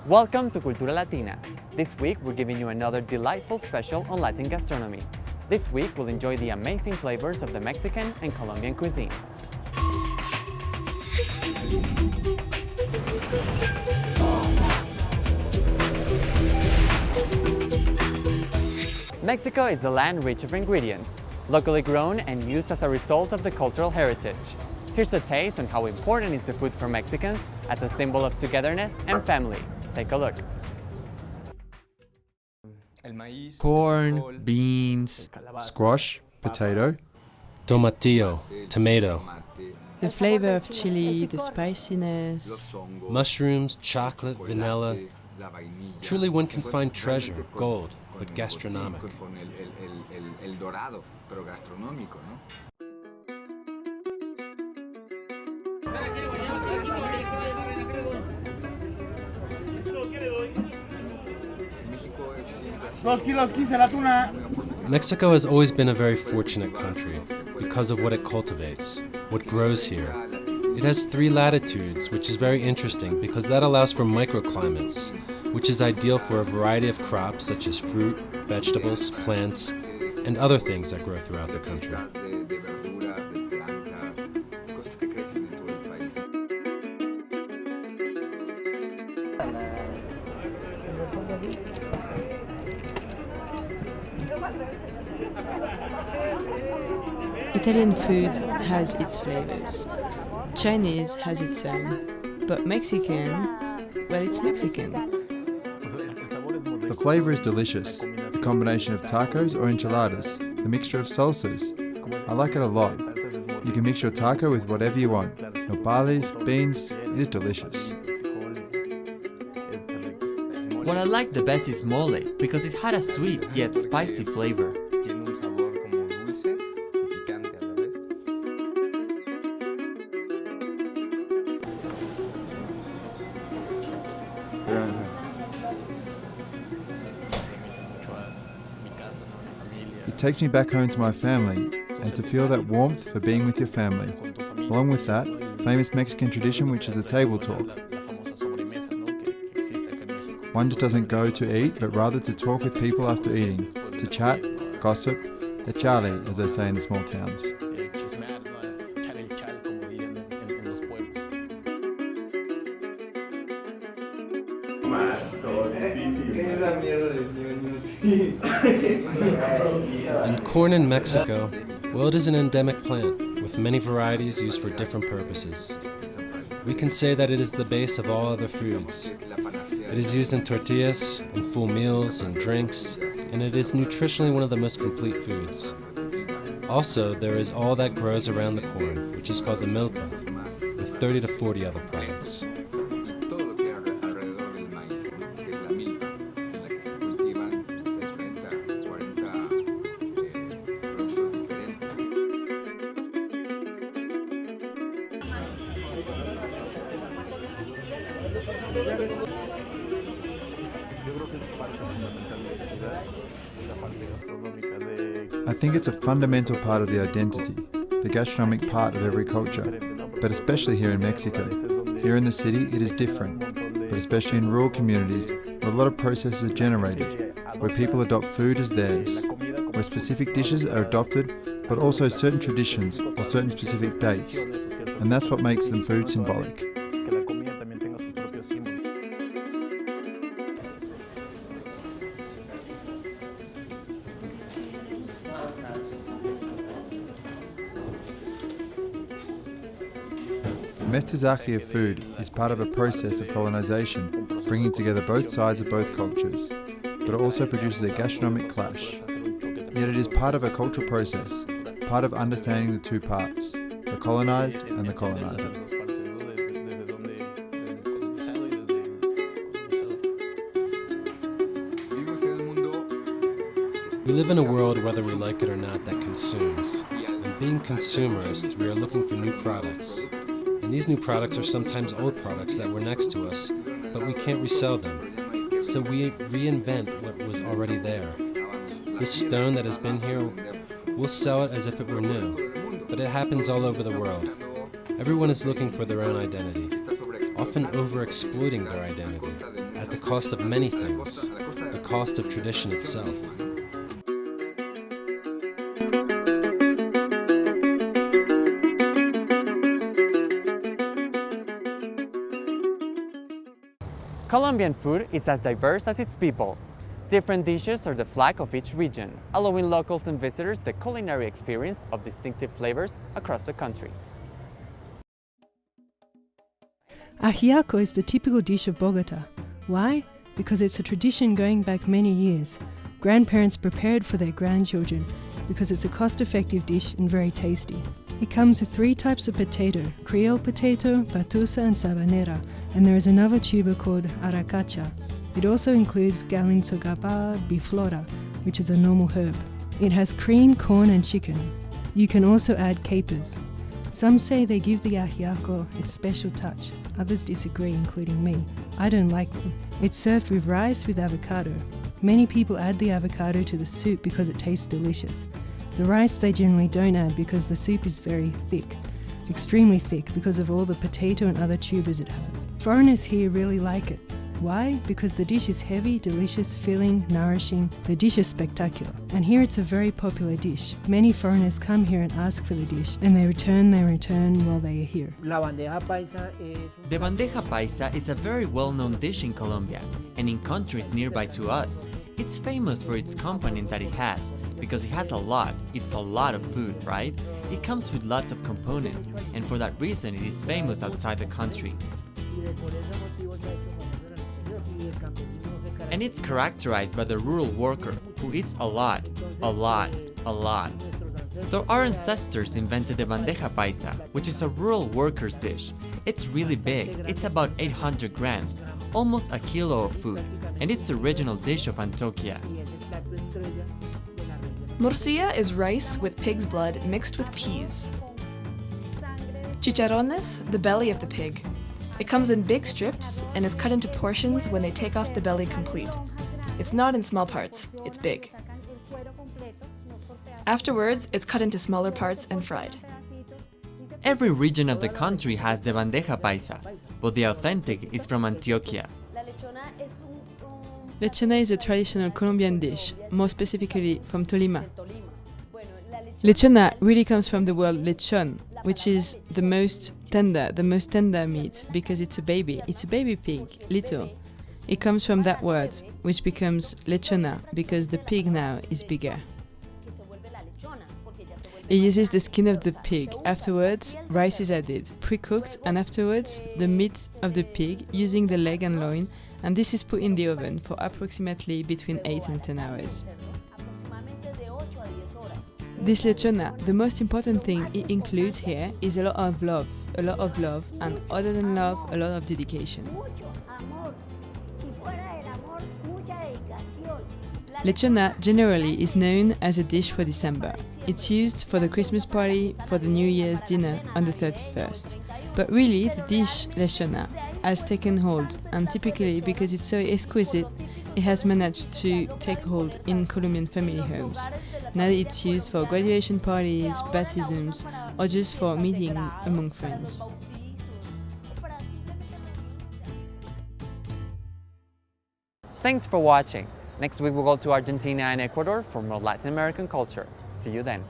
Welcome to Cultura Latina. This week we're giving you another delightful special on Latin gastronomy. This week we'll enjoy the amazing flavors of the Mexican and Colombian cuisine. Mexico is a land rich of ingredients, locally grown and used as a result of the cultural heritage. Here's a taste on how important is the food for Mexicans as a symbol of togetherness and family. Take a look. Corn, beans, Squash, potato, Tomatillo, tomato. The flavor of chili, the spiciness. Mushrooms, chocolate, vanilla. Truly one can find treasure, gold, but gastronomic. Mexico has always been a very fortunate country because of what it cultivates, what grows here. It has 3 latitudes, which is very interesting because that allows for microclimates, which is ideal for a variety of crops such as fruit, vegetables, plants, and other things that grow throughout the country. Italian food has its flavors. Chinese has its own. But Mexican, well, it's Mexican. The flavor is delicious. The combination of tacos or enchiladas, the mixture of salsas. I like it a lot. You can mix your taco with whatever you want. Nopales, beans, it is delicious. What I like the best is mole because it had a sweet yet spicy flavor. It takes me back home to my family and to feel that warmth for being with your family. Along with that, famous Mexican tradition which is the table talk. One just doesn't go to eat, but rather to talk with people after eating, to chat, gossip, echarle, as they say in the small towns. And corn in Mexico, well, it is an endemic plant with many varieties used for different purposes. We can say that it is the base of all other foods. It is used in tortillas, in full meals, and drinks, and it is nutritionally one of the most complete foods. Also, there is all that grows around the corn, which is called the milpa, with 30 to 40 other products. I think it's a fundamental part of the identity, the gastronomic part of every culture, but especially here in Mexico. Here in the city, it is different, but especially in rural communities, where a lot of processes are generated, where people adopt food as theirs, where specific dishes are adopted, but also certain traditions or certain specific dates, and that's what makes them food symbolic. The mestizaje of food is part of a process of colonization, bringing together both sides of both cultures, but it also produces a gastronomic clash. Yet it is part of a cultural process, part of understanding the two parts, the colonized and the colonizer. We live in a world, whether we like it or not, that consumes. And being consumerists, we are looking for new products. And these new products are sometimes old products that were next to us, but we can't resell them. So we reinvent what was already there. This stone that has been here, we'll sell it as if it were new, but it happens all over the world. Everyone is looking for their own identity, often over-exploiting their identity at the cost of many things, the cost of tradition itself. Colombian food is as diverse as its people. Different dishes are the flag of each region, allowing locals and visitors the culinary experience of distinctive flavors across the country. Ajiaco is the typical dish of Bogota. Why? Because it's a tradition going back many years. Grandparents prepared for their grandchildren because it's a cost-effective dish and very tasty. It comes with 3 types of potato, Creole potato, batusa and sabanera, and there is another tuber called aracacha. It also includes galinzogaba biflora, which is a normal herb. It has cream, corn and chicken. You can also add capers. Some say they give the ajiaco its special touch. Others disagree, including me. I don't like them. It's served with rice with avocado. Many people add the avocado to the soup because it tastes delicious. The rice they generally don't add because the soup is very thick, extremely thick because of all the potato and other tubers it has. Foreigners here really like it. Why? Because the dish is heavy, delicious, filling, nourishing. The dish is spectacular. And here it's a very popular dish. Many foreigners come here and ask for the dish, and they return while they are here. The bandeja paisa is a very well-known dish in Colombia and in countries nearby to us. It's famous for its component that it has, because it has it's a lot of food, right? It comes with lots of components, and for that reason it is famous outside the country. And it's characterized by the rural worker who eats a lot. So our ancestors invented the bandeja paisa, which is a rural worker's dish. It's really big, it's about 800 grams, almost a kilo of food, and it's the original dish of Antioquia. Morcilla is rice with pig's blood mixed with peas. Chicharrones, the belly of the pig. It comes in big strips and is cut into portions when they take off the belly complete. It's not in small parts, it's big. Afterwards, it's cut into smaller parts and fried. Every region of the country has the bandeja paisa, but the authentic is from Antioquia. Lechona is a traditional Colombian dish, more specifically from Tolima. Lechona really comes from the word lechon, which is the most tender meat, because it's a baby pig, little. It comes from that word, which becomes lechona, because the pig now is bigger. It uses the skin of the pig. Afterwards, rice is added, pre-cooked, and afterwards, the meat of the pig, using the leg and loin, and this is put in the oven for approximately between 8 and 10 hours. This lechona, the most important thing it includes here is a lot of love, and other than love, a lot of dedication. Lechona generally is known as a dish for December. It's used for the Christmas party, for the New Year's dinner on the 31st. But really, the dish lechona has taken hold, and typically because it's so exquisite, it has managed to take hold in Colombian family homes. Now it's used for graduation parties, baptisms, or just for meeting among friends. Thanks for watching. Next week we'll go to Argentina and Ecuador for more Latin American culture. See you then.